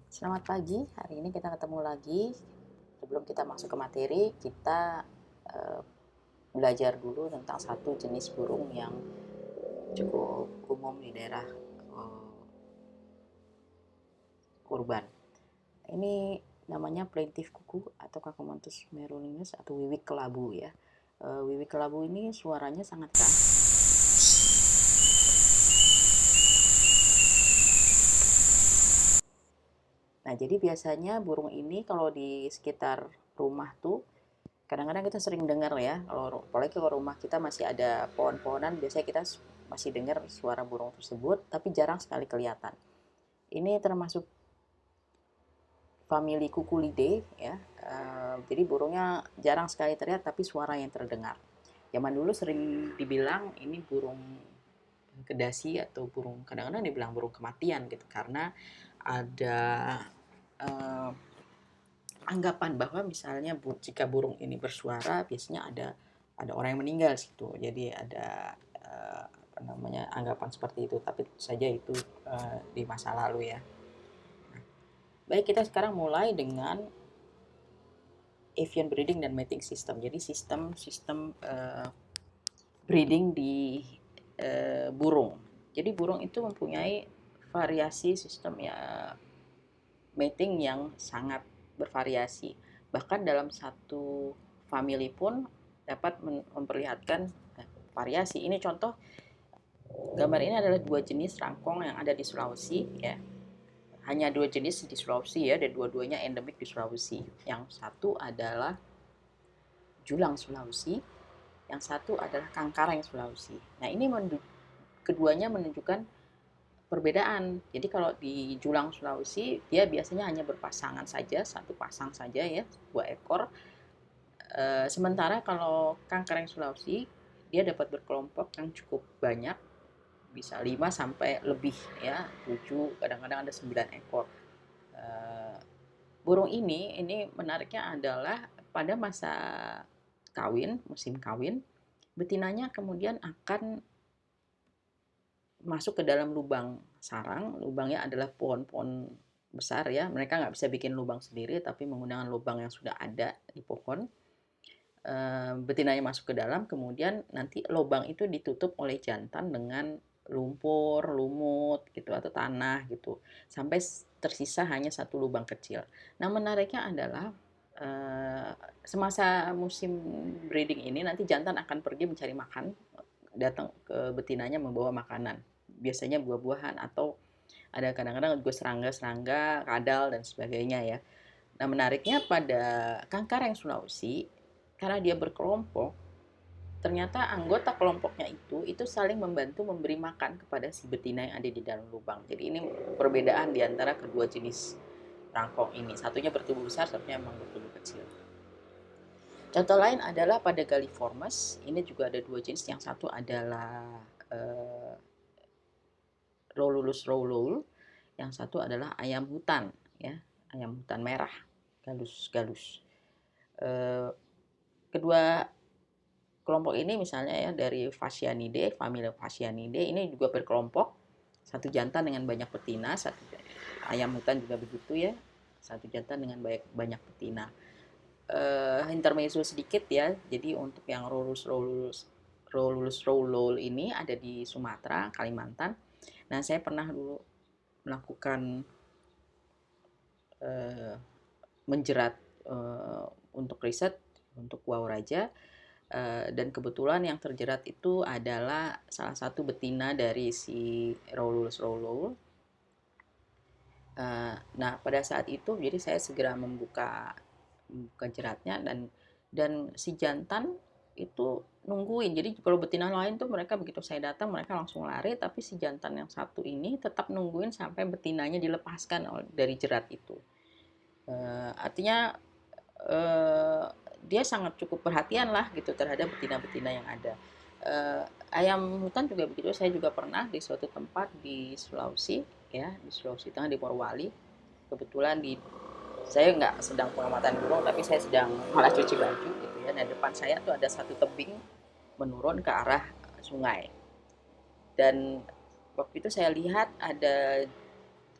Selamat pagi, hari ini kita ketemu lagi. Sebelum kita masuk ke materi, kita uh, belajar dulu tentang satu jenis burung yang cukup umum di daerah uh, urban. Ini namanya plaintive kuku atau Cacomanthes merullinus atau wiwik kelabu ya. Wiwik kelabu ini suaranya sangat keras. Nah, jadi biasanya burung ini kalau di sekitar rumah tuh kadang-kadang kita sering dengar ya, kalau apalagi kalau rumah kita masih ada pohon-pohonan, biasanya kita masih dengar suara burung tersebut, tapi jarang sekali kelihatan. Ini termasuk famili Cuculidae ya. Jadi burungnya jarang sekali terlihat tapi suara yang terdengar. Zaman dulu sering dibilang ini burung kedasi atau burung, kadang-kadang dibilang burung kematian gitu, karena ada uh, anggapan bahwa misalnya jika burung ini bersuara biasanya ada orang yang meninggal situ. Jadi ada apa namanya anggapan seperti itu. Tapi saja itu di masa lalu ya. Baik, kita sekarang mulai dengan avian breeding dan mating system. Jadi sistem breeding di burung. Jadi burung itu mempunyai variasi sistem ya mating yang sangat bervariasi. Bahkan dalam satu family pun dapat memperlihatkan variasi. Ini contoh, gambar ini adalah dua jenis rangkong yang ada di Sulawesi ya. Hanya dua jenis di Sulawesi ya, dan dua-duanya endemik di Sulawesi. Yang satu adalah julang Sulawesi, yang satu adalah kangkareng Sulawesi. Nah, ini keduanya menunjukkan perbedaan. Jadi kalau di julang Sulawesi dia biasanya hanya berpasangan saja, satu pasang saja ya, dua ekor. Sementara kalau kangkareng Sulawesi dia dapat berkelompok yang cukup banyak, bisa 5 sampai lebih ya, 7, kadang-kadang ada 9 ekor. Burung ini menariknya adalah pada masa kawin, musim kawin, betinanya kemudian akan masuk ke dalam lubang sarang. Lubangnya adalah pohon-pohon besar ya. Mereka nggak bisa bikin lubang sendiri, tapi menggunakan lubang yang sudah ada di pohon. Betinanya masuk ke dalam, kemudian nanti lubang itu ditutup oleh jantan dengan lumpur, lumut gitu atau tanah gitu, sampai tersisa hanya satu lubang kecil. Nah, menariknya adalah semasa musim breeding ini nanti jantan akan pergi mencari makan, datang ke betinanya membawa makanan, biasanya buah-buahan atau ada kadang-kadang juga serangga-serangga, kadal dan sebagainya ya. Nah, menariknya pada kangkareng Sulawesi, karena dia berkelompok, ternyata anggota kelompoknya itu saling membantu memberi makan kepada si betina yang ada di dalam lubang. Jadi ini perbedaan di antara kedua jenis rangkong ini. Satunya bertubuh besar, satunya memang bertubuh kecil. Contoh lain adalah pada Galliformes. Ini juga ada dua jenis. Yang satu adalah Rholulus rholul, yang satu adalah ayam hutan ya, ayam hutan merah, Gallus gallus. Kedua kelompok ini misalnya ya dari Phasianidae, famili Phasianidae, ini juga berkelompok, satu jantan dengan banyak betina, satu ayam hutan juga begitu ya, satu jantan dengan banyak betina. Intermezzo sedikit ya, jadi untuk yang Rholulus rholul ini ada di Sumatera, Kalimantan. Nah, saya pernah dulu melakukan menjerat untuk riset untuk Wow Raja, dan kebetulan yang terjerat itu adalah salah satu betina dari si Rholulus rholul. Nah, pada saat itu jadi saya segera membuka jeratnya, dan si jantan itu nungguin. Jadi kalau betina lain tuh mereka begitu saya datang mereka langsung lari, tapi si jantan yang satu ini tetap nungguin sampai betinanya dilepaskan dari jerat itu. Artinya uh, dia sangat cukup perhatian lah gitu terhadap betina-betina yang ada. Ayam hutan juga begitu. Saya juga pernah di suatu tempat di Sulawesi ya, di Sulawesi Tengah, di Morowali. Kebetulan saya nggak sedang pengamatan burung, tapi saya sedang malah cuci baju gitu ya. Nah, depan saya tuh ada satu tebing menurun ke arah sungai, dan waktu itu saya lihat ada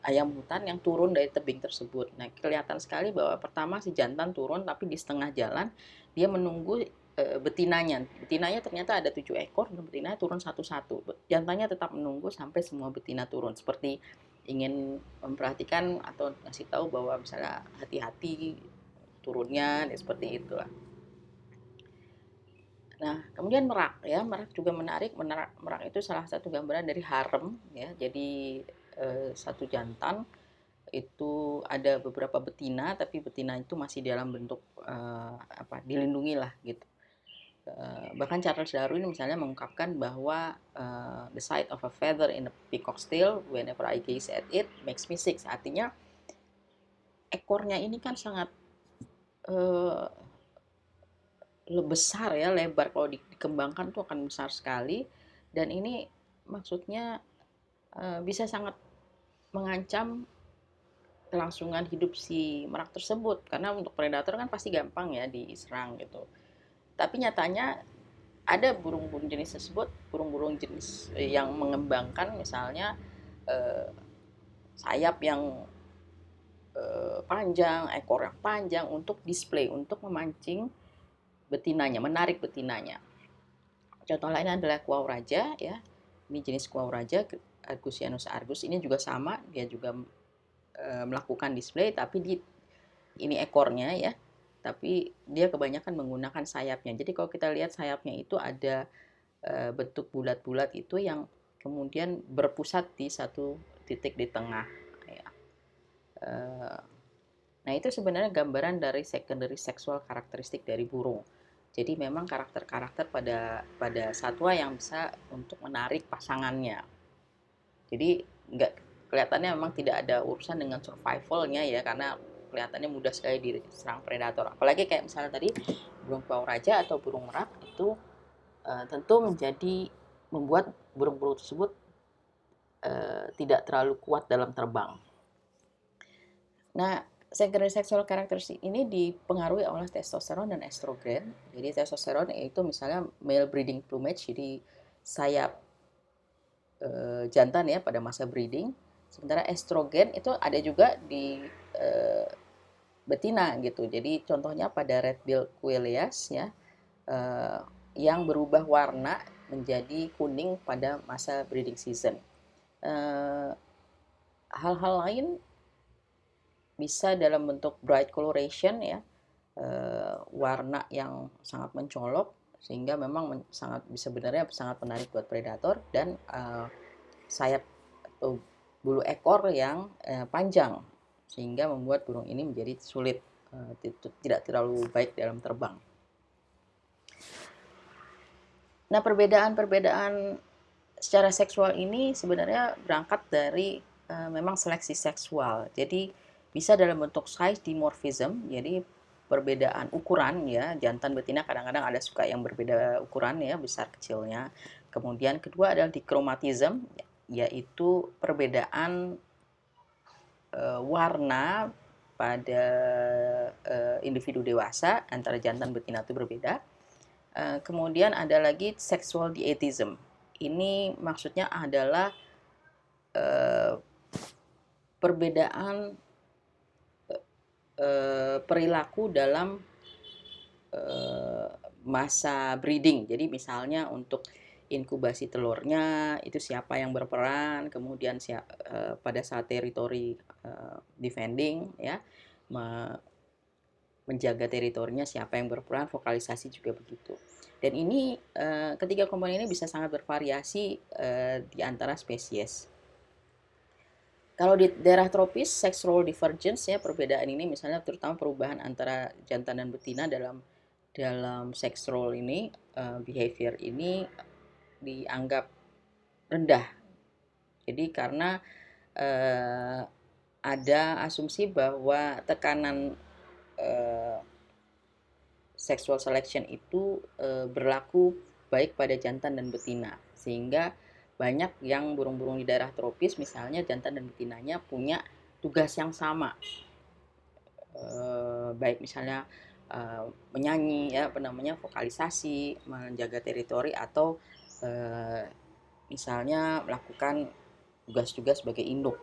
ayam hutan yang turun dari tebing tersebut. Nah, kelihatan sekali bahwa pertama si jantan turun, tapi di setengah jalan dia menunggu betinanya. Betinanya ternyata ada 7 ekor, dan betinanya turun satu-satu. Jantannya tetap menunggu sampai semua betina turun, seperti ingin memperhatikan atau ngasih tahu bahwa misalnya hati-hati turunnya, ya, seperti itulah. Nah, kemudian merak ya, merak juga menarik. Merak itu salah satu gambaran dari harem ya. Jadi satu jantan itu ada beberapa betina, tapi betina itu masih dalam bentuk dilindungi lah gitu. Bahkan Charles Darwin misalnya mengungkapkan bahwa the sight of a feather in a peacock's tail whenever I gaze at it makes me sick. Artinya ekornya ini kan sangat uh, besar ya, lebar, kalau dikembangkan tuh akan besar sekali, dan ini maksudnya bisa sangat mengancam kelangsungan hidup si merak tersebut, karena untuk predator kan pasti gampang ya diserang gitu. Tapi nyatanya ada burung-burung jenis tersebut, burung-burung jenis yang mengembangkan misalnya eh, sayap yang panjang, ekor yang panjang untuk display, untuk memancing betinanya, menarik betinanya. Contoh lain adalah kuau raja ya. Ini jenis kuau raja Argusianus argus, ini juga sama, dia juga melakukan display, tapi ini ekornya ya. Tapi dia kebanyakan menggunakan sayapnya. Jadi kalau kita lihat sayapnya itu ada bentuk bulat-bulat itu yang kemudian berpusat di satu titik di tengah ya. Nah, itu sebenarnya gambaran dari secondary sexual karakteristik dari burung. Jadi memang karakter-karakter pada satwa yang bisa untuk menarik pasangannya. Jadi nggak, kelihatannya memang tidak ada urusan dengan survivalnya ya, karena kelihatannya mudah sekali diserang predator. Apalagi kayak misalnya tadi burung pawang raja atau burung merak itu tentu membuat burung-burung tersebut tidak terlalu kuat dalam terbang. Nah, secondary sexual characteristic ini dipengaruhi oleh testosteron dan estrogen. Jadi testosteron itu misalnya male breeding plumage, jadi sayap jantan ya pada masa breeding. Sementara estrogen itu ada juga di betina gitu. Jadi contohnya pada red-billed Quelea ya, yang berubah warna menjadi kuning pada masa breeding season. Hal-hal lain bisa dalam bentuk bright coloration ya, warna yang sangat mencolok, sehingga memang sangat sebenarnya sangat menarik buat predator, dan sayap atau bulu ekor yang panjang, sehingga membuat burung ini menjadi sulit, tidak terlalu baik dalam terbang. Nah, perbedaan-perbedaan secara seksual ini sebenarnya berangkat dari memang seleksi seksual. Jadi bisa dalam bentuk size dimorphism, jadi perbedaan ukuran ya, jantan betina kadang-kadang ada suka yang berbeda ukuran ya, besar kecilnya. Kemudian kedua adalah dichromatism, yaitu perbedaan warna pada individu dewasa antara jantan betina itu berbeda. Kemudian ada lagi sexual dietism. Ini maksudnya adalah perbedaan perilaku dalam masa breeding. Jadi misalnya untuk inkubasi telurnya itu siapa yang berperan, kemudian pada saat teritori defending ya, menjaga teritorinya siapa yang berperan, vokalisasi juga begitu. Dan ini ketiga komponen ini bisa sangat bervariasi di antara spesies. Kalau di daerah tropis, sex role divergence ya, perbedaan ini misalnya terutama perubahan antara jantan dan betina dalam sex role ini, behavior ini dianggap rendah. Jadi karena ada asumsi bahwa tekanan sexual selection itu berlaku baik pada jantan dan betina, sehingga banyak yang burung-burung di daerah tropis misalnya jantan dan betinanya punya tugas yang sama, baik misalnya menyanyi ya, vokalisasi, menjaga teritori, atau misalnya melakukan tugas-tugas sebagai induk.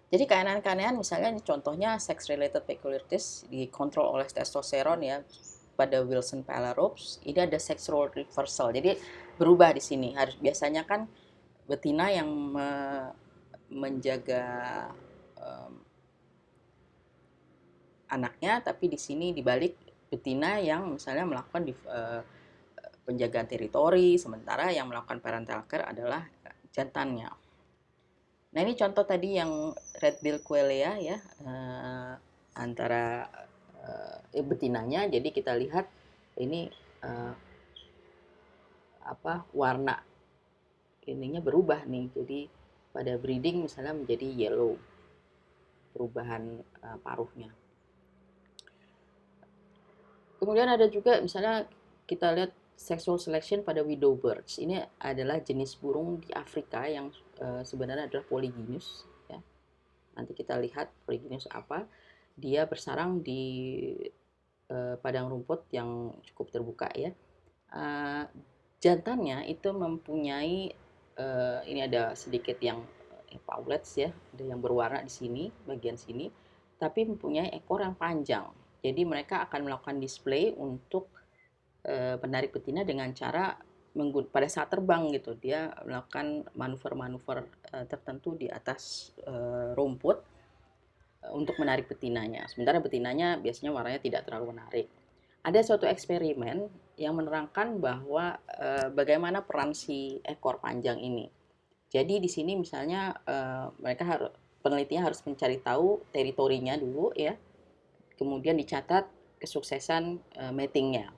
Jadi keanehan-keanehan misalnya contohnya sex related peculiarities dikontrol oleh testosteron ya pada Wilson Phalaropes, ini ada sexual reversal. Jadi berubah di sini. Harus biasanya kan betina yang menjaga anaknya, tapi di sini dibalik betina yang misalnya melakukan penjagaan teritori, sementara yang melakukan parental care adalah jantannya. Nah ini contoh tadi yang red bill quelea ya, antara betinanya. Jadi kita lihat ini warna ininya berubah nih. Jadi pada breeding misalnya menjadi yellow, perubahan paruhnya. Kemudian ada juga misalnya kita lihat sexual selection pada widow birds. Ini adalah jenis burung di Afrika yang sebenarnya adalah polygynous. Ya. Nanti kita lihat polygynous apa. Dia bersarang di padang rumput yang cukup terbuka ya. Jantannya itu mempunyai ini ada sedikit yang paulets ya, ada yang berwarna di sini, bagian sini, tapi mempunyai ekor yang panjang. Jadi mereka akan melakukan display untuk menarik betina dengan cara pada saat terbang gitu. Dia melakukan manuver-manuver tertentu di atas rumput untuk menarik betinanya. Sementara betinanya biasanya warnanya tidak terlalu menarik. Ada suatu eksperimen yang menerangkan bahwa bagaimana peran si ekor panjang ini. Jadi di sini misalnya penelitinya harus mencari tahu teritorinya dulu ya, kemudian dicatat kesuksesan matingnya.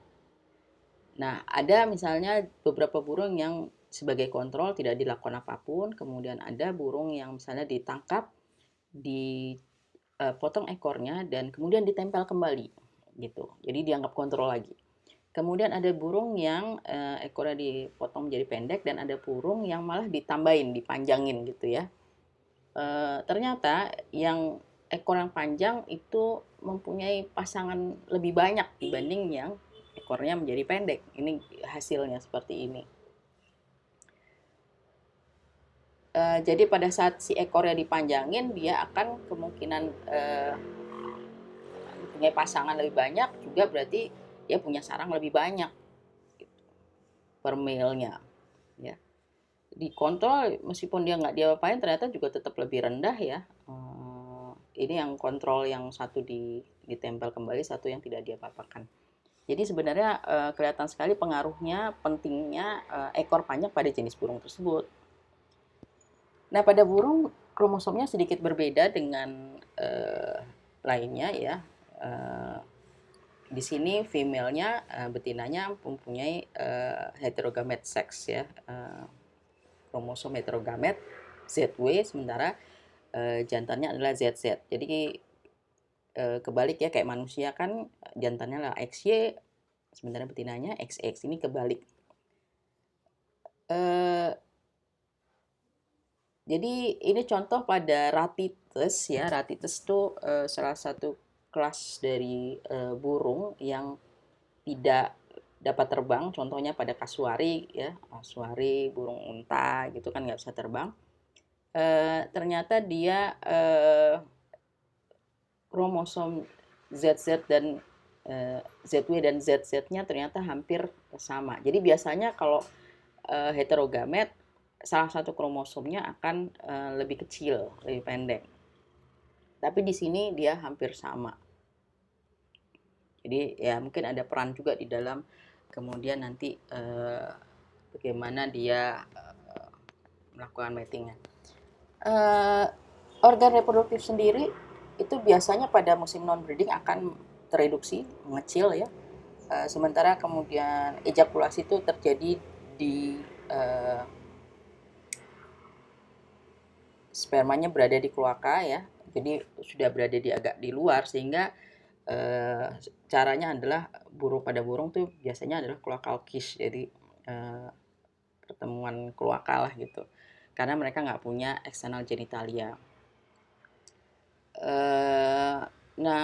Nah ada misalnya beberapa burung yang sebagai kontrol tidak dilakukan apapun, kemudian ada burung yang misalnya ditangkap, dipotong ekornya dan kemudian ditempel kembali gitu. Jadi dianggap kontrol lagi. Kemudian ada burung yang ekornya dipotong menjadi pendek dan ada burung yang malah ditambahin, dipanjangin gitu ya. Ternyata yang ekor yang panjang itu mempunyai pasangan lebih banyak dibanding yang ekornya menjadi pendek. Ini hasilnya seperti ini. Jadi pada saat si ekornya dipanjangin, dia akan kemungkinan punya pasangan lebih banyak, juga berarti dia punya sarang lebih banyak gitu, per male-nya ya. Dikontrol meskipun dia nggak diapain ternyata juga tetap lebih rendah ya. Ini yang kontrol yang satu ditempel kembali, satu yang tidak diapa-apakan. Jadi sebenarnya kelihatan sekali pengaruhnya, pentingnya ekor panjang pada jenis burung tersebut. Nah pada burung kromosomnya sedikit berbeda dengan lainnya ya. Di sini female-nya, betinanya mempunyai heterogamet seks ya, kromosom heterogamet ZW, sementara jantannya adalah ZZ. Jadi kebalik ya, kayak manusia kan jantannya adalah XY, sementara betinanya XX. Ini kebalik. Jadi ini contoh pada Ratites ya. Ratites itu salah satu kelas dari burung yang tidak dapat terbang. Contohnya pada kasuari ya, kasuari, burung unta gitu kan nggak bisa terbang. Ternyata dia kromosom ZZ dan ZW dan ZZ-nya ternyata hampir sama. Jadi biasanya kalau heterogamet, salah satu kromosomnya akan lebih kecil, lebih pendek. Tapi di sini dia hampir sama. Jadi ya mungkin ada peran juga di dalam kemudian nanti bagaimana dia melakukan matingnya. Organ reproduktif sendiri itu biasanya pada musim non breeding akan tereduksi, mengecil ya. Sementara kemudian ejakulasi itu terjadi di spermanya berada di kloaka ya, jadi sudah berada agak di luar, sehingga caranya adalah pada burung tuh biasanya adalah cloacal kiss, jadi pertemuan kloaka lah gitu, karena mereka nggak punya eksternal genitalia. Nah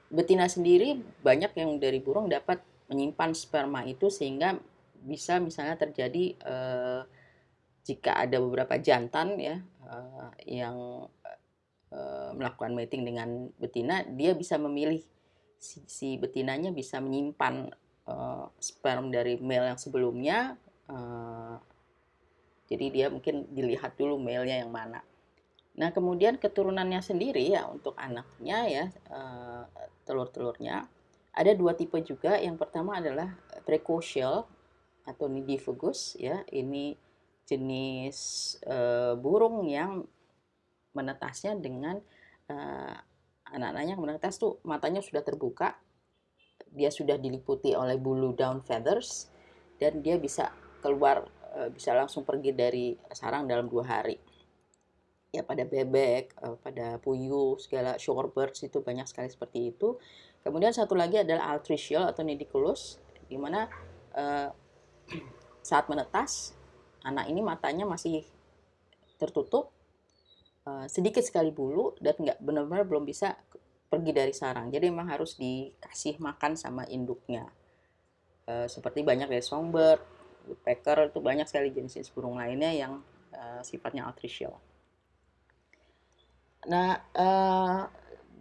betina sendiri banyak yang dari burung dapat menyimpan sperma itu, sehingga bisa misalnya terjadi jika ada beberapa jantan ya yang melakukan mating dengan betina, dia bisa memilih si betinanya bisa menyimpan sperm dari male yang sebelumnya. Uh, jadi dia mungkin dilihat dulu male-nya yang mana. Nah, kemudian keturunannya sendiri ya untuk anaknya ya, telur-telurnya ada dua tipe juga. Yang pertama adalah precocial atau nidifugus ya. Ini jenis burung yang menetasnya dengan anak-anaknya yang menetas tuh matanya sudah terbuka, dia sudah diliputi oleh bulu down feathers, dan dia bisa keluar, bisa langsung pergi dari sarang dalam 2 hari. Ya pada bebek, pada puyuh, segala shorebirds itu banyak sekali seperti itu. Kemudian satu lagi adalah altricial atau nidicolous, di mana saat menetas anak ini matanya masih tertutup, sedikit sekali bulu, dan nggak benar-benar belum bisa pergi dari sarang. Jadi memang harus dikasih makan sama induknya. Seperti banyak dari songbird, woodpecker, itu banyak sekali jenis-jenis burung lainnya yang sifatnya altricial. Nah,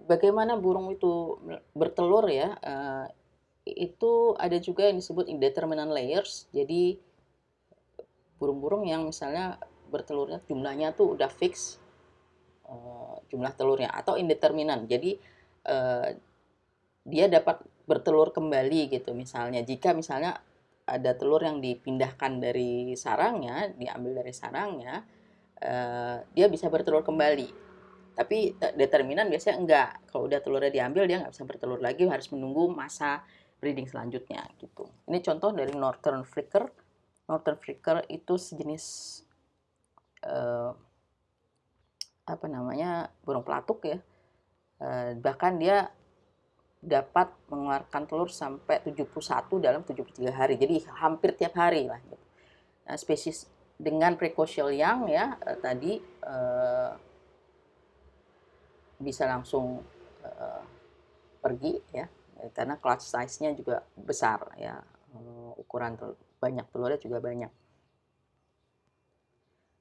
bagaimana burung itu bertelur ya? Itu ada juga yang disebut indeterminate layers. Jadi burung-burung yang misalnya bertelurnya jumlahnya tuh udah fix, jumlah telurnya, atau indeterminate. Jadi dia dapat bertelur kembali gitu. Misalnya jika misalnya ada telur yang dipindahkan dari sarangnya, diambil dari sarangnya, dia bisa bertelur kembali. Tapi determinan biasanya enggak. Kalau udah telurnya diambil, dia nggak bisa bertelur lagi, harus menunggu masa breeding selanjutnya gitu. Ini contoh dari Northern Flicker. Northern Flicker itu sejenis apa namanya, burung pelatuk ya. Bahkan dia dapat mengeluarkan telur sampai 71 dalam 73 hari. Jadi hampir tiap hari lah. Nah, spesies dengan precocial young ya tadi bisa langsung pergi ya, karena clutch size-nya juga besar ya, ukuran banyak telurnya juga banyak.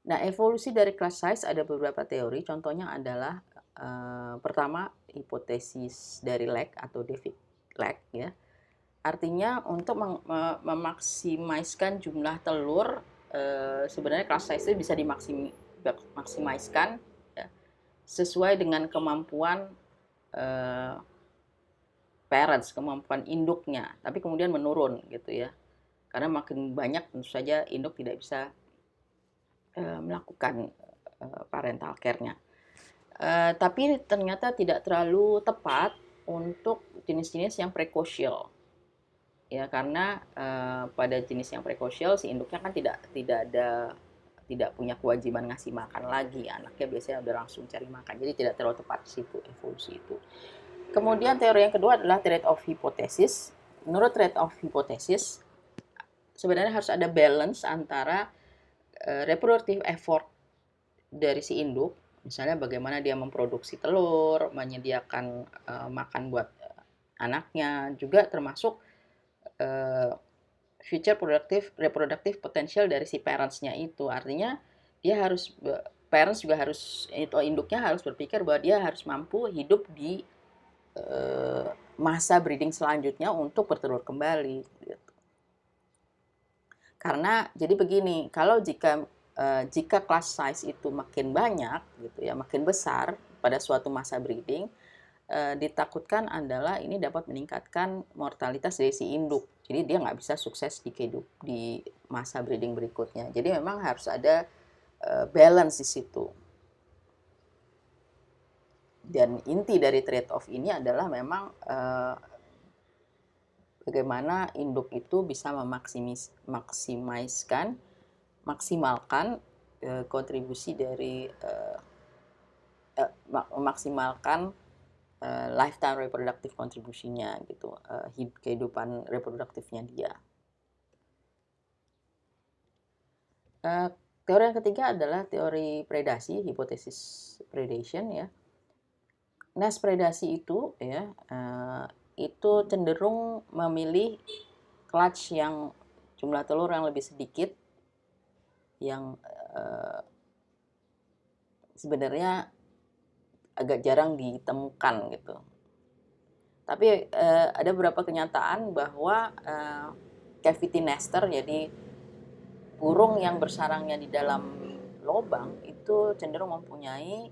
Nah, evolusi dari clutch size ada beberapa teori. Contohnya adalah pertama hipotesis dari lag atau David lag ya. Artinya untuk memaksimiskan jumlah telur, sebenarnya clutch size itu bisa dimaksimiskan ya, sesuai dengan kemampuan parents, kemampuan induknya, tapi kemudian menurun gitu ya. Karena makin banyak tentu saja induk tidak bisa melakukan parental care-nya. Tapi ternyata tidak terlalu tepat untuk jenis-jenis yang precocial. Ya, karena pada jenis yang precocial si induknya kan tidak punya kewajiban ngasih makan lagi. Anaknya biasanya udah langsung cari makan. Jadi tidak terlalu tepat di situ evolusi itu. Kemudian teori yang kedua adalah trade-off hypothesis. Menurut trade-off hypothesis, sebenarnya harus ada balance antara reproductive effort dari si induk, misalnya bagaimana dia memproduksi telur, menyediakan makan buat anaknya, juga termasuk future reproductive potential dari si parentsnya itu. Artinya dia harus, parents juga harus, itu induknya harus berpikir bahwa dia harus mampu hidup di masa breeding selanjutnya untuk bertelur kembali gitu. Karena jadi begini, kalau jika class size itu makin banyak gitu ya, makin besar pada suatu masa breeding, ditakutkan adalah ini dapat meningkatkan mortalitas dari si induk. Jadi dia nggak bisa sukses di masa breeding berikutnya. Jadi memang harus ada balance di situ. Dan inti dari trade-off ini adalah memang bagaimana induk itu bisa maksimalkan kontribusi dari memaksimalkan lifetime reproductive contribution-nya gitu, kehidupan reproduktifnya dia. Teori yang ketiga adalah teori predasi, hipotesis predation ya. Nest predasi itu ya, itu cenderung memilih clutch yang jumlah telur yang lebih sedikit, yang sebenarnya agak jarang ditemukan gitu. Tapi ada beberapa kenyataan bahwa cavity nester, jadi burung yang bersarangnya di dalam lubang itu cenderung mempunyai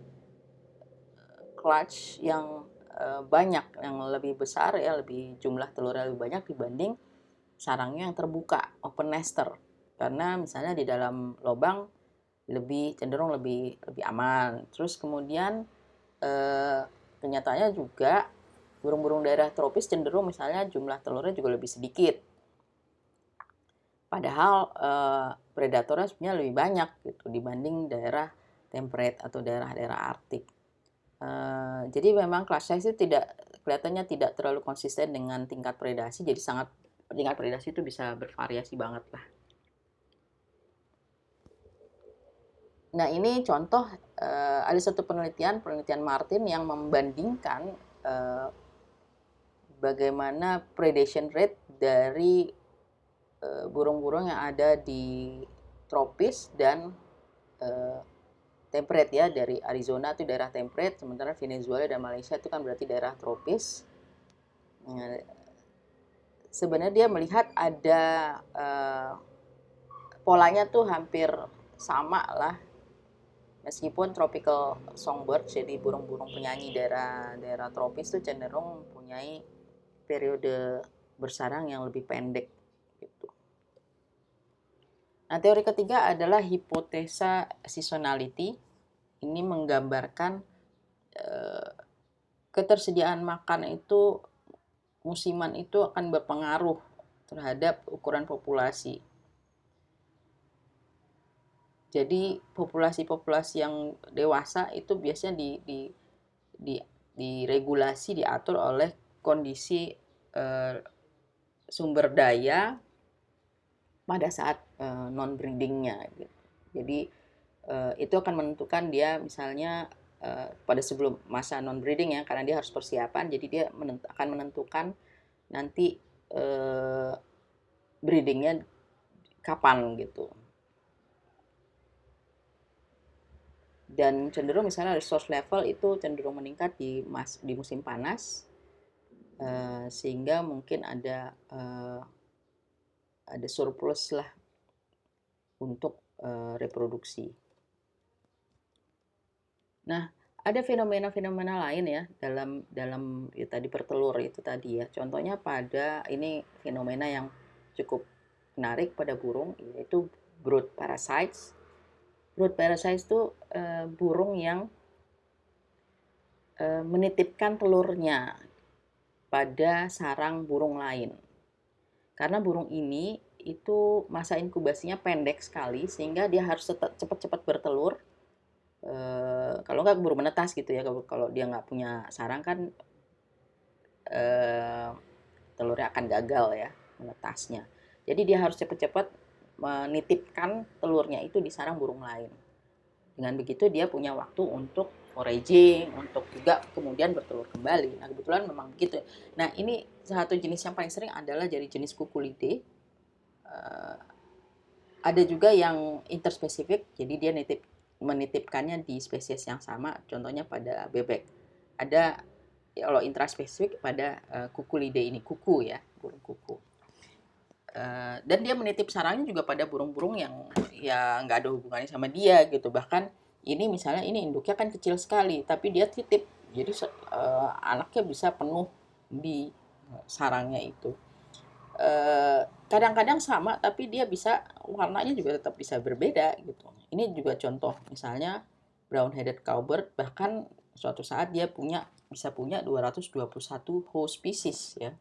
clutch yang banyak, yang lebih besar ya, lebih jumlah telurnya lebih banyak dibanding sarangnya yang terbuka, open nester. Karena misalnya di dalam lubang cenderung lebih aman. Terus kemudian kenyataannya juga burung-burung daerah tropis cenderung misalnya jumlah telurnya juga lebih sedikit. Padahal predatornya sebenarnya lebih banyak gitu dibanding daerah temperate atau daerah-daerah Arktik. Jadi memang class size itu kelihatannya tidak terlalu konsisten dengan tingkat predasi, jadi tingkat predasi itu bisa bervariasi banget lah. Nah ini contoh ada satu penelitian Martin yang membandingkan bagaimana predation rate dari burung-burung yang ada di tropis dan temperate ya, dari Arizona itu daerah temperate, sementara Venezuela dan Malaysia itu kan berarti daerah tropis. Sebenarnya dia melihat ada polanya tuh hampir sama lah, meskipun tropical songbird, jadi burung-burung penyanyi daerah tropis tuh cenderung mempunyai periode bersarang yang lebih pendek gitu. Nah, teori ketiga adalah hipotesa seasonality. Ini menggambarkan ketersediaan makan itu musiman itu akan berpengaruh terhadap ukuran populasi. Jadi populasi-populasi yang dewasa itu biasanya diregulasi, diatur oleh kondisi sumber daya pada saat non breedingnya gitu. Jadi itu akan menentukan dia misalnya pada sebelum masa non breeding ya, karena dia harus persiapan, jadi dia akan menentukan nanti breedingnya kapan gitu. Dan cenderung misalnya resource level itu cenderung meningkat di musim panas, sehingga mungkin ada surplus lah untuk reproduksi. Nah, ada fenomena-fenomena lain ya dalam ya tadi pertelur itu tadi ya. Contohnya ini fenomena yang cukup menarik pada burung, yaitu brood parasites. Brood parasites itu burung yang menitipkan telurnya pada sarang burung lain. Karena burung ini itu masa inkubasinya pendek sekali, sehingga dia harus cepat-cepat bertelur. Kalau nggak keburu menetas gitu ya, kalau dia nggak punya sarang kan telurnya akan gagal ya menetasnya. Jadi dia harus cepat-cepat menitipkan telurnya itu di sarang burung lain. Dengan begitu dia punya waktu untuk foraging, untuk juga kemudian bertelur kembali. Nah kebetulan memang begitu. Nah ini satu jenis yang paling sering adalah dari jenis Cuculidae. Ada juga yang interspesifik, jadi dia menitipkannya di spesies yang sama, contohnya pada bebek. Ada kalau intraspesifik pada Cuculidae ini, kuku ya, burung kuku. Dan dia menitip sarangnya juga pada burung-burung yang ya nggak ada hubungannya sama dia gitu. Bahkan ini misalnya ini induknya kan kecil sekali, tapi dia titip, jadi anaknya bisa penuh di sarangnya itu. Kadang-kadang sama, tapi dia warnanya juga tetap bisa berbeda gitu. Ini juga contoh misalnya brown headed cowbird, bahkan suatu saat dia bisa punya 221 host species ya.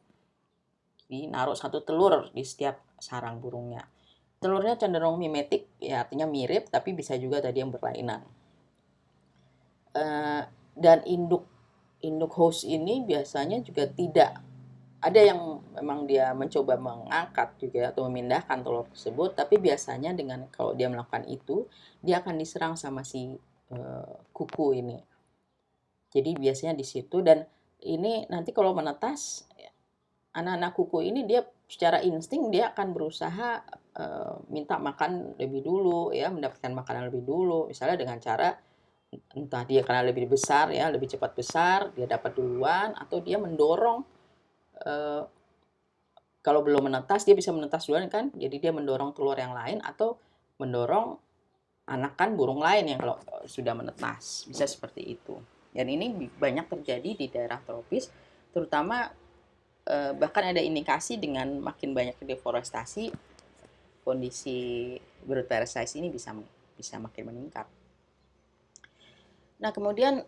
Jadi naruh satu telur di setiap sarang burungnya. Telurnya cenderung mimetik, ya artinya mirip, tapi bisa juga tadi yang berlainan. Dan induk host ini biasanya juga tidak ada yang memang dia mencoba mengangkat juga atau memindahkan telur tersebut, tapi biasanya kalau dia melakukan itu, dia akan diserang sama si kuku ini. Jadi biasanya di situ, dan ini nanti kalau menetas, anak-anak kuku ini dia secara insting dia akan berusaha minta makan lebih dulu ya, mendapatkan makanan lebih dulu, misalnya dengan cara entah dia karena lebih besar ya, lebih cepat besar, dia dapat duluan, atau dia mendorong, eh, kalau belum menetas dia bisa menetas duluan kan, jadi dia mendorong telur yang lain atau mendorong anakan burung lain yang kalau sudah menetas, bisa seperti itu. Dan ini banyak terjadi di daerah tropis, terutama bahkan ada indikasi dengan makin banyak deforestasi, kondisi biodiversitas ini bisa makin meningkat. Nah, kemudian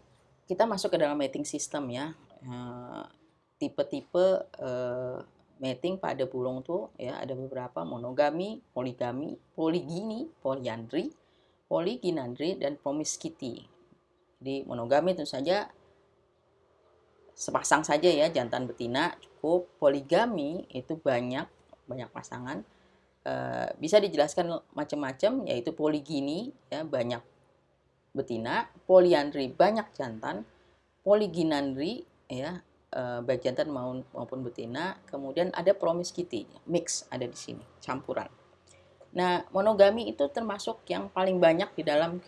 kita masuk ke dalam mating system ya. Tipe-tipe mating pada burung tuh ya ada beberapa: monogami, poligami, polyginy, polyandry, polyginandry, dan promiscuity. Jadi monogami tentu saja sepasang saja ya, jantan betina cukup. Poligami itu banyak pasangan. Bisa dijelaskan macam-macam, yaitu polyginy ya, banyak betina, polyandry banyak jantan, polyginandry ya, baik jantan maupun betina. Kemudian ada promiscuity, mix ada di sini, campuran. Nah, monogami itu termasuk yang paling banyak di dalam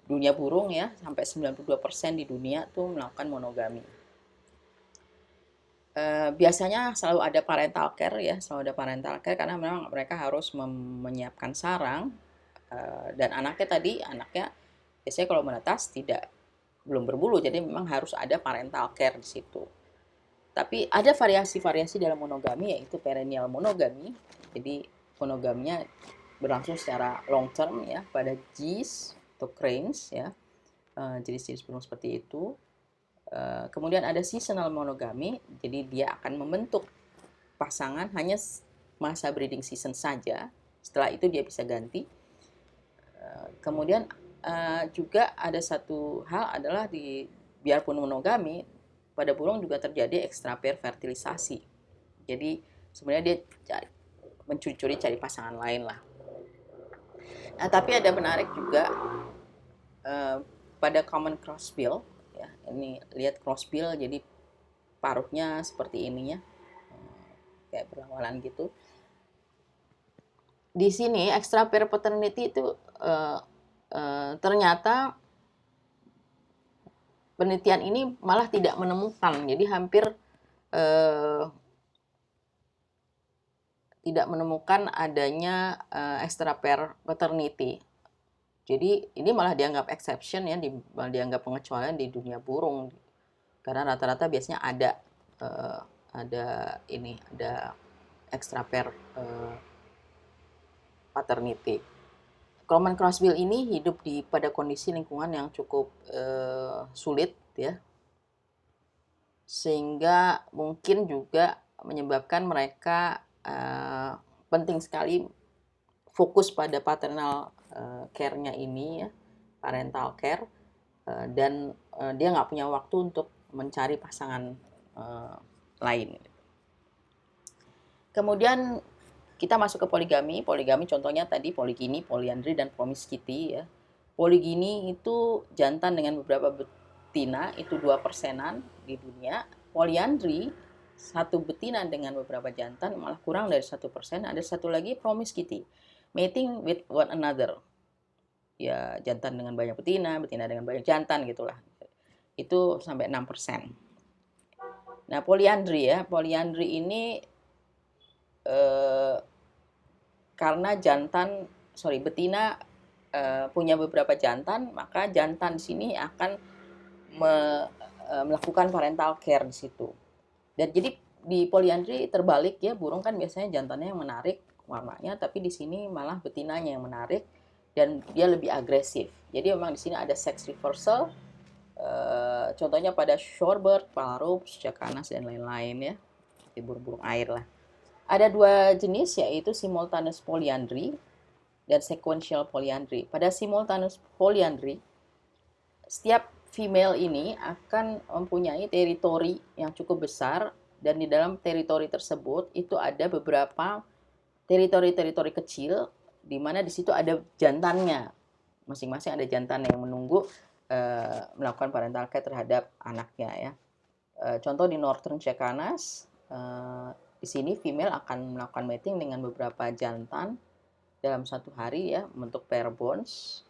dunia burung ya, sampai 92% di dunia tuh melakukan monogami. Biasanya selalu ada parental care ya, selalu ada parental care karena memang mereka harus menyiapkan sarang, dan anaknya biasanya kalau menetas belum berbulu, jadi memang harus ada parental care di situ. Tapi ada variasi-variasi dalam monogami, yaitu perennial monogami. Jadi monogaminya berlangsung secara long term ya pada geese atau cranes ya, jenis-jenis burung seperti itu. Kemudian ada seasonal monogami, jadi dia akan membentuk pasangan hanya masa breeding season saja, setelah itu dia bisa ganti. Kemudian juga ada satu hal adalah biarpun monogami, pada burung juga terjadi extra pair fertilisasi. Jadi sebenarnya dia mencuri-curi cari pasangan lain lah. Nah, tapi ada menarik juga pada common crossbill ya. Ini lihat crossbill, jadi paruhnya seperti ini ya, kayak berlawanan gitu. Di sini extra pair paternity itu ternyata penelitian ini malah tidak menemukan, jadi hampir tidak menemukan adanya extra pair paternity. Jadi ini malah dianggap exception ya, malah dianggap pengecualian di dunia burung, karena rata-rata biasanya ada extra pair paternity. Common crossbill ini hidup pada kondisi lingkungan yang cukup sulit ya, sehingga mungkin juga menyebabkan mereka penting sekali fokus pada paternal care-nya ini ya, parental care, dan dia nggak punya waktu untuk mencari pasangan lain. Kemudian kita masuk ke poligami. Poligami contohnya tadi polyginy, polyandry, dan promiscuity ya. Polyginy itu jantan dengan beberapa betina, itu 2%-an di dunia. Polyandry, satu betina dengan beberapa jantan, malah kurang dari 1%. Ada satu lagi promiscuity, mating with one another. Ya, jantan dengan banyak betina, betina dengan banyak jantan gitulah. Itu sampai 6%. Nah, polyandry ya. Polyandry ini karena betina punya beberapa jantan, maka jantan di sini akan melakukan parental care di situ. Dan jadi di polyandry terbalik ya, burung kan biasanya jantannya yang menarik warnanya, tapi di sini malah betinanya yang menarik dan dia lebih agresif. Jadi memang di sini ada sex reversal, contohnya pada shorebird, phalaropes, jacanas, dan lain-lain ya, di burung-burung air lah. Ada dua jenis, yaitu simultaneous polyandry dan sequential polyandry. Pada simultaneous polyandry, setiap female ini akan mempunyai teritori yang cukup besar, dan di dalam teritori tersebut itu ada beberapa teritori-teritori kecil, di mana di situ ada jantannya. Masing-masing ada jantan yang menunggu melakukan parental care terhadap anaknya ya. Contoh di Northern Jacanas, di sini female akan melakukan mating dengan beberapa jantan dalam satu hari ya, membentuk pair bonds.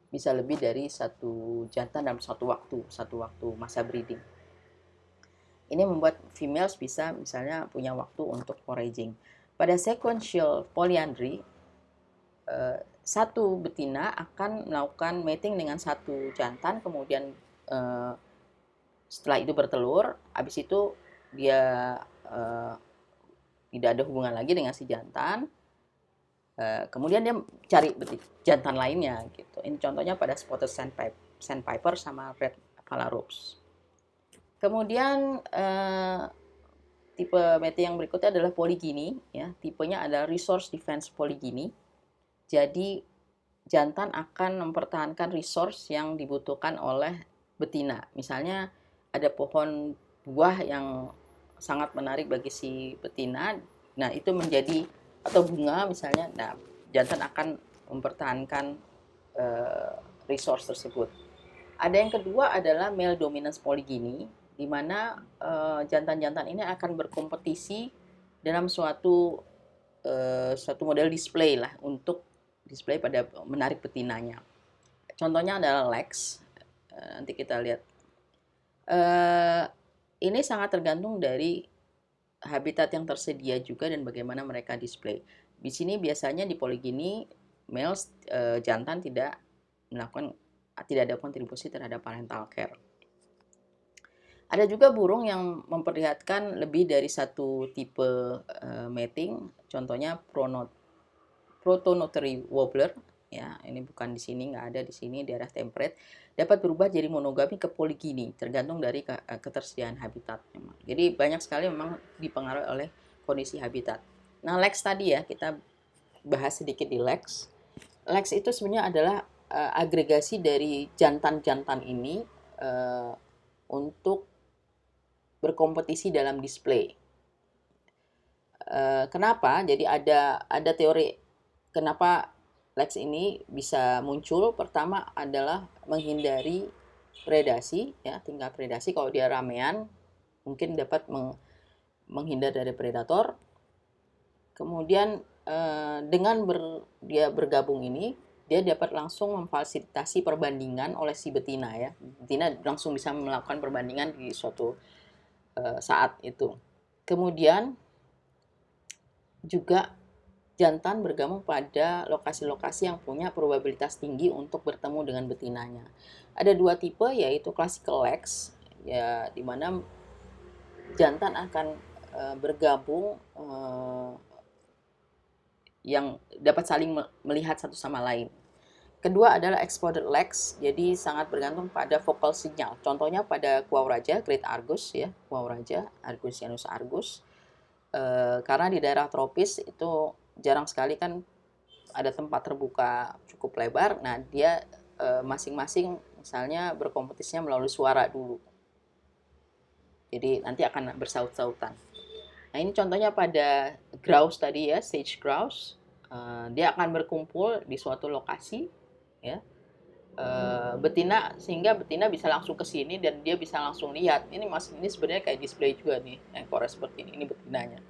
bisa lebih dari satu jantan dalam satu waktu masa breeding. Ini membuat females bisa misalnya punya waktu untuk foraging. Pada sequential polyandry, satu betina akan melakukan mating dengan satu jantan, kemudian setelah itu bertelur, habis itu dia tidak ada hubungan lagi dengan si jantan, kemudian dia cari jantan lainnya gitu. Ini contohnya pada spotted sandpiper sama red phalaropes. Kemudian tipe mating yang berikutnya adalah polygyny, ya. Tipenya adalah resource defense polygyny. Jadi jantan akan mempertahankan resource yang dibutuhkan oleh betina. Misalnya ada pohon buah yang sangat menarik bagi si betina. Nah, itu menjadi atau bunga misalnya. Nah, jantan akan mempertahankan resource tersebut. Ada yang kedua adalah male dominance polygyny, di mana jantan-jantan ini akan berkompetisi dalam suatu model display lah, untuk display pada menarik betinanya. Contohnya adalah Lex. Nanti kita lihat. Ini sangat tergantung dari habitat yang tersedia juga dan bagaimana mereka display. Di sini biasanya di polygyny males, jantan tidak ada kontribusi terhadap parental care. Ada juga burung yang memperlihatkan lebih dari satu tipe mating, contohnya protonotary warbler, ya, ini bukan di sini, nggak ada di sini, daerah temperate, dapat berubah jadi monogami ke polygyny, tergantung dari ketersediaan habitat. Jadi banyak sekali memang dipengaruhi oleh kondisi habitat. Nah, Lex tadi ya, kita bahas sedikit di Lex. Lex itu sebenarnya adalah agregasi dari jantan-jantan ini untuk berkompetisi dalam display. Kenapa? Jadi ada teori kenapa Lex ini bisa muncul. Pertama adalah menghindari predasi, ya, tingkah predasi. Kalau dia ramean, mungkin dapat menghindar dari predator. Kemudian dengan dia bergabung ini, dia dapat langsung memfasilitasi perbandingan oleh si betina, ya. Betina langsung bisa melakukan perbandingan di suatu saat itu. Kemudian juga jantan bergabung pada lokasi-lokasi yang punya probabilitas tinggi untuk bertemu dengan betinanya. Ada dua tipe, yaitu classical Lex, ya, di mana jantan akan bergabung yang dapat saling melihat satu sama lain. Kedua adalah exploded Lex, jadi sangat bergantung pada vokal signal. Contohnya pada kuau raja, Great Argus, ya, kuau raja, Argusianus argus. Karena di daerah tropis itu jarang sekali kan ada tempat terbuka cukup lebar. Nah, dia masing-masing misalnya berkompetisinya melalui suara dulu. Jadi nanti akan bersaut-sautan. Nah, ini contohnya pada grouse tadi, ya, sage grouse. Dia akan berkumpul di suatu lokasi, ya. Betina, sehingga betina bisa langsung ke sini dan dia bisa langsung lihat. Ini sebenarnya kayak display juga nih, yang kores seperti ini betinanya.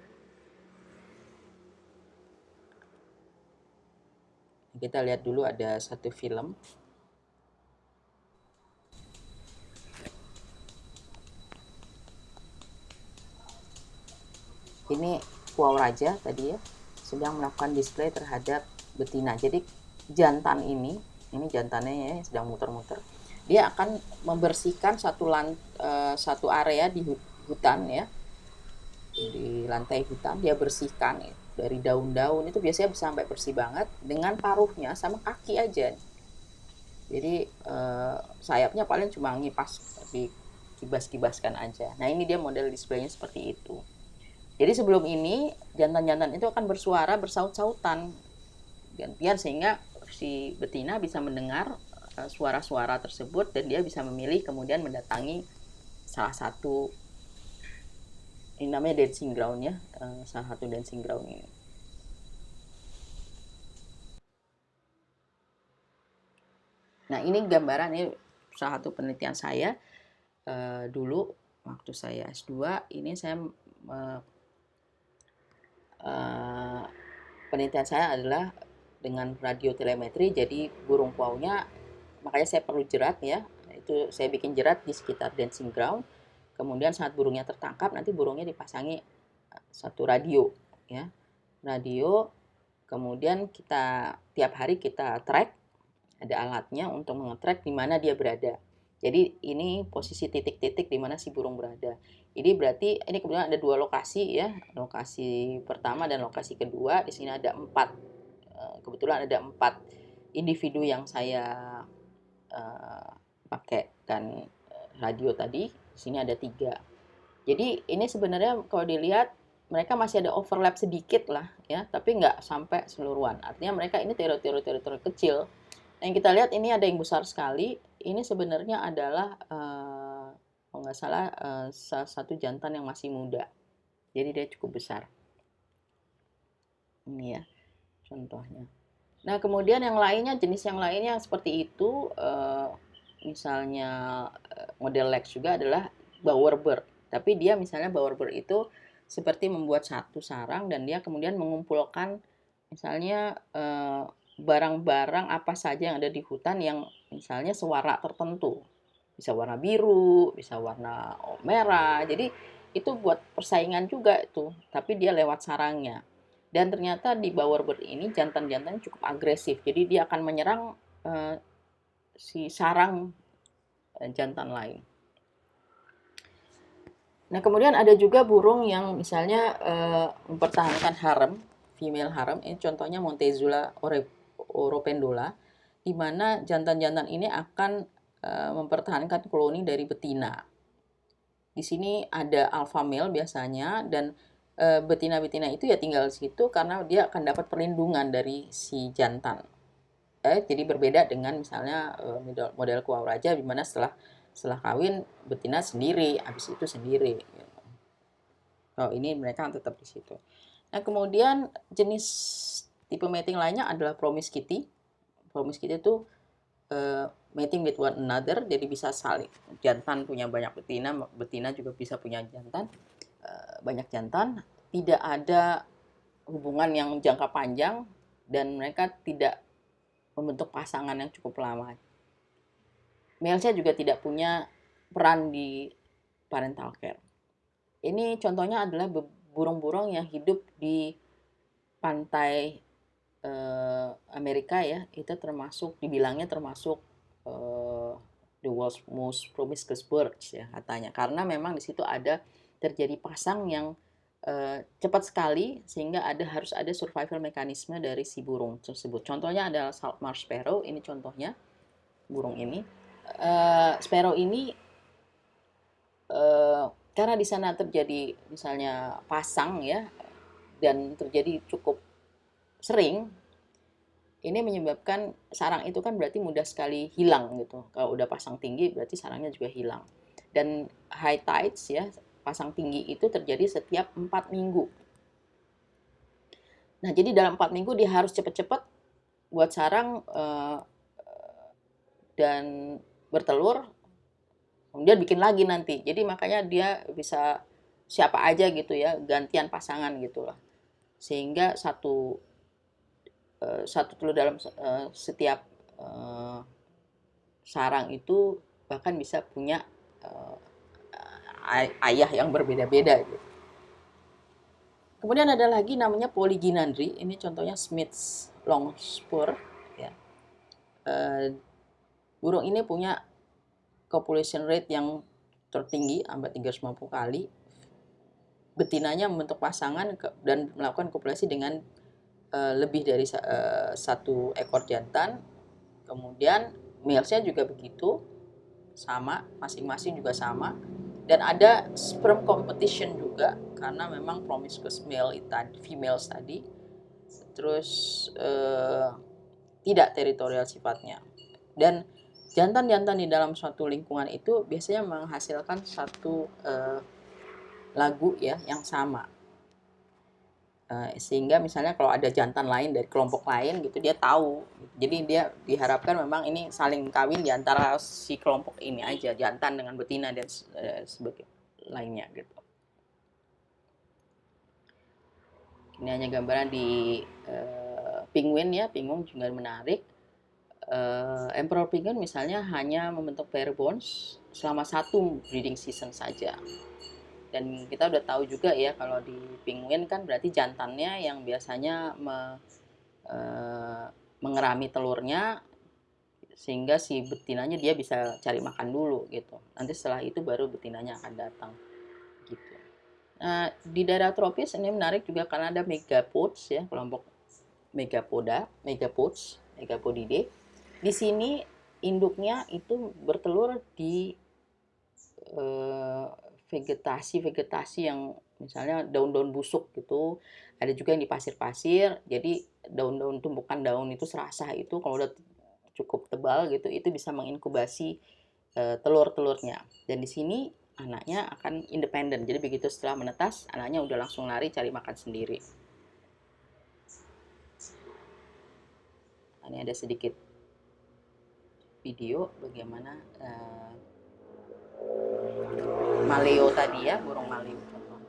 Kita lihat dulu, ada satu film. Ini kuau raja tadi, ya, sedang melakukan display terhadap betina. Jadi jantan ini jantannya, ya, sedang muter-muter. Dia akan membersihkan satu area di hutan, ya, di lantai hutan. Dia bersihkan, ya, dari daun-daun itu biasanya bisa sampai bersih banget dengan paruhnya sama kaki aja. Jadi sayapnya paling cuma ngipas, tapi kibas-kibaskan aja. Nah, ini dia model displaynya seperti itu. Jadi sebelum ini jantan-jantan itu akan bersuara, bersaut-sautan gantian, sehingga si betina bisa mendengar suara-suara tersebut dan dia bisa memilih kemudian mendatangi salah satu, ini namanya dancing ground, ya, salah satu dancing ground ini. Nah, ini gambaran, ini salah satu penelitian saya dulu waktu saya S2. Ini saya penelitian saya adalah dengan radiotelemetri. Jadi burung kuaunya makanya saya perlu jerat ya. Itu saya bikin jerat di sekitar dancing ground. Kemudian saat burungnya tertangkap, nanti burungnya dipasangi satu radio ya. Radio, kemudian kita tiap hari kita track, ada alatnya untuk mengetrack di mana dia berada. Jadi ini posisi titik-titik di mana si burung berada. Ini berarti ini kebetulan ada dua lokasi ya, lokasi pertama dan lokasi kedua. Di sini ada empat, kebetulan ada empat individu yang saya pakai dan radio tadi. Di sini ada tiga. Jadi ini sebenarnya kalau dilihat mereka masih ada overlap sedikit lah ya, tapi nggak sampai seluruhan. Artinya mereka ini teritori kecil. Yang kita lihat ini ada yang besar sekali. Ini sebenarnya adalah kalau nggak salah salah satu jantan yang masih muda. Jadi dia cukup besar. Ini ya contohnya. Nah kemudian yang lainnya, jenis yang lainnya seperti itu, misalnya model Lex juga adalah bowerbird. Tapi dia misalnya bowerbird itu seperti membuat satu sarang dan dia kemudian mengumpulkan misalnya barang-barang apa saja yang ada di hutan yang misalnya sewarna tertentu. Bisa warna biru, bisa warna merah. Jadi itu buat persaingan juga itu, tapi dia lewat sarangnya. Dan ternyata di bowerbird ini jantan-jantan cukup agresif. Jadi dia akan menyerang si sarang jantan lain. Nah, kemudian ada juga burung yang misalnya mempertahankan harem, female harem. Ini contohnya Montezula oropendola, di mana jantan-jantan ini akan mempertahankan koloni dari betina. Di sini ada alpha male biasanya, dan betina-betina itu ya tinggal di situ karena dia akan dapat perlindungan dari si jantan. Jadi berbeda dengan misalnya model kuau raja, di mana setelah kawin betina sendiri, habis itu sendiri. Kalau ini mereka tetap di situ. Nah kemudian jenis tipe mating lainnya adalah promiscuity. Promiscuity itu mating with one another, jadi bisa saling, jantan punya banyak betina, betina juga bisa punya jantan, banyak jantan, tidak ada hubungan yang jangka panjang, dan mereka tidak membentuk pasangan yang cukup lama. Male-nya juga tidak punya peran di parental care. Ini contohnya adalah burung-burung yang hidup di pantai Amerika ya, itu dibilangnya termasuk the world's most promiscuous birds ya katanya, karena memang di situ ada terjadi pasang yang cepat sekali sehingga harus ada survival mekanisme dari si burung tersebut. Contohnya adalah salt marsh sparrow, ini contohnya burung ini. Sparrow ini karena di sana terjadi misalnya pasang ya, dan terjadi cukup sering, ini menyebabkan sarang itu kan berarti mudah sekali hilang gitu. Kalau udah pasang tinggi berarti sarangnya juga hilang. Dan high tides ya, pasang tinggi itu terjadi setiap 4 minggu. Nah jadi dalam 4 minggu dia harus cepat-cepat buat sarang dan bertelur, kemudian bikin lagi nanti. Jadi makanya dia bisa siapa aja gitu ya, gantian pasangan gitu lah. Sehingga satu telur dalam setiap sarang itu bahkan bisa punya ayah yang berbeda-beda gitu. Kemudian ada lagi namanya Polygynandry, ini contohnya Smith's longspur ya. Burung ini punya copulation rate yang tertinggi, sampai 350 kali. Betinanya membentuk pasangan dan melakukan kopulasi dengan lebih dari satu ekor jantan. Kemudian males-nya juga begitu, sama, masing-masing juga sama. Dan ada sperm competition juga, karena memang promiscuous females tadi. Terus tidak teritorial sifatnya. Dan jantan-jantan di dalam suatu lingkungan itu biasanya menghasilkan satu lagu ya yang sama. Sehingga misalnya kalau ada jantan lain dari kelompok lain gitu, dia tahu. Jadi dia diharapkan memang ini saling kawin di antara si kelompok ini aja, jantan dengan betina dan sebagainya lainnya gitu. Ini hanya gambaran di penguin ya, penguin juga menarik. Emperor penguin misalnya hanya membentuk pair bonds selama satu breeding season saja. Dan kita udah tahu juga ya kalau di penguin kan berarti jantannya yang biasanya eh, mengerami telurnya sehingga si betinanya dia bisa cari makan dulu gitu. Nanti setelah itu baru betinanya akan datang gitu. Nah, di daerah tropis ini menarik juga karena ada megapods ya, kelompok megapodidae. Di sini induknya itu bertelur di eh, vegetasi yang misalnya daun-daun busuk gitu. Ada juga yang di pasir-pasir. Jadi daun-daun tumbukan daun itu serasah itu kalau udah cukup tebal gitu itu bisa menginkubasi telur-telurnya. Dan di sini anaknya akan independen. Jadi begitu setelah menetas, anaknya udah langsung lari cari makan sendiri. Ini ada sedikit video bagaimana maleo tadi ya, burung maleo contoh.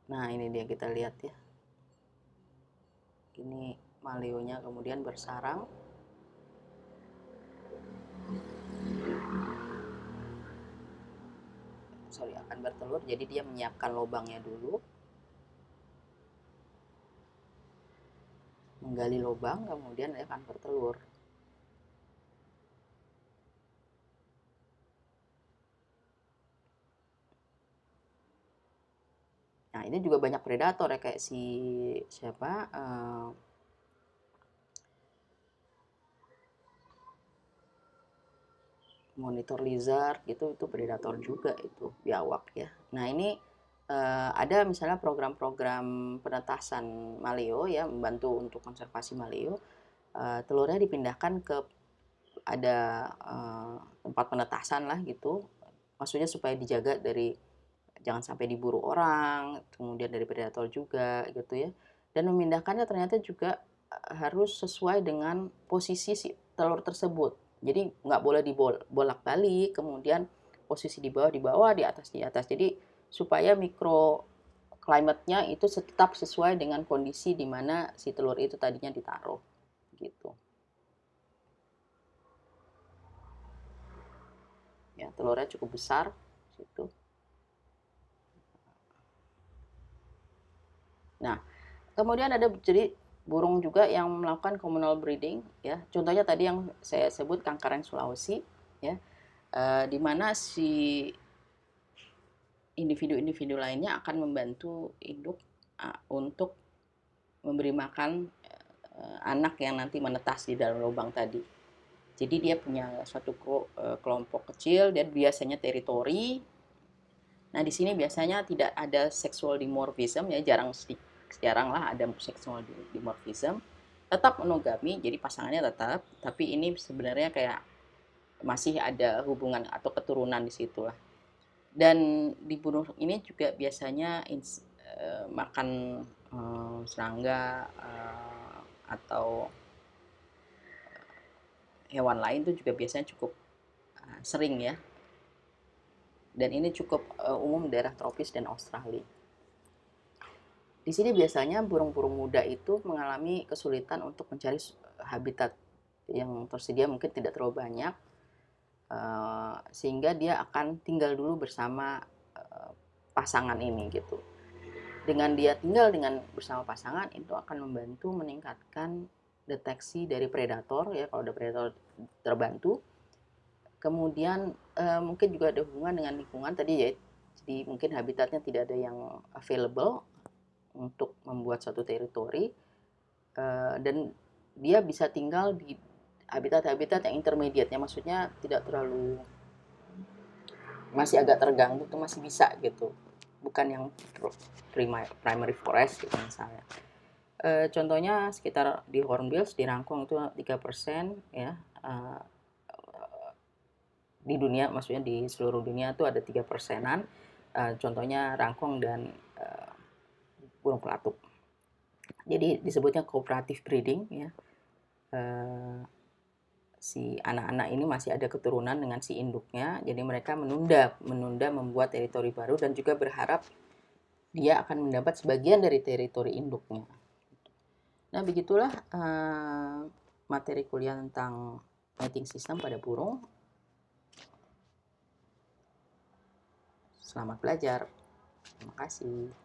Nah, ini dia kita lihat ya. Ini maleonya kemudian bersarang. Akan bertelur. Jadi dia menyiapkan lubangnya dulu. Menggali lubang, kemudian dia akan bertelur. Nah, ini juga banyak predator ya kayak si siapa? Monitor lizard gitu itu predator juga itu biawak ya. Nah, ini ada misalnya program-program penetasan maleo ya membantu untuk konservasi maleo. Telurnya dipindahkan ke ada tempat penetasan lah gitu. Maksudnya supaya dijaga dari jangan sampai diburu orang, kemudian dari predator juga gitu ya. Dan memindahkannya ternyata juga harus sesuai dengan posisi si telur tersebut. Jadi nggak boleh dibolak-balik, kemudian posisi di bawah, di atas di atas. Jadi supaya mikro climate-nya itu tetap sesuai dengan kondisi di mana si telur itu tadinya ditaruh gitu. Ya, telurnya cukup besar situ. Nah, kemudian ada jadi burung juga yang melakukan communal breeding ya. Contohnya tadi yang saya sebut kangkaren Sulawesi ya. Di mana si individu-individu lainnya akan membantu induk untuk memberi makan anak yang nanti menetas di dalam lubang tadi. Jadi dia punya suatu kelompok kecil dan biasanya teritori. Nah, di sini biasanya tidak ada sexual dimorphism ya, jarang lah ada sexual dimorphism. Tetap monogami, jadi pasangannya tetap, tapi ini sebenarnya kayak masih ada hubungan atau keturunan di situ lah. Dan di burung ini juga biasanya makan serangga atau hewan lain itu juga biasanya cukup sering ya. Dan ini cukup umum di daerah tropis dan Australia. Di sini biasanya burung-burung muda itu mengalami kesulitan untuk mencari habitat yang tersedia mungkin tidak terlalu banyak, sehingga dia akan tinggal dulu bersama pasangan ini gitu. Dengan dia tinggal bersama pasangan itu akan membantu meningkatkan deteksi dari predator ya kalau ada predator terbantu. Kemudian mungkin juga ada hubungan dengan lingkungan tadi ya. Jadi mungkin habitatnya tidak ada yang available untuk membuat suatu teritori dan dia bisa tinggal di habitat-habitat yang intermediate-nya, maksudnya tidak terlalu masih agak terganggu tuh masih bisa gitu, bukan yang primary forest gitu misalnya. Contohnya sekitar di Hornbills di Rangkong itu 3% ya, di dunia maksudnya di seluruh dunia tuh ada 3%-an, contohnya Rangkong dan burung pelatuk. Jadi disebutnya cooperative breeding ya. si anak-anak ini masih ada keturunan dengan si induknya, jadi mereka menunda membuat teritori baru dan juga berharap dia akan mendapat sebagian dari teritori induknya. Nah, begitulah materi kuliah tentang mating system pada burung. Selamat belajar. Terima kasih.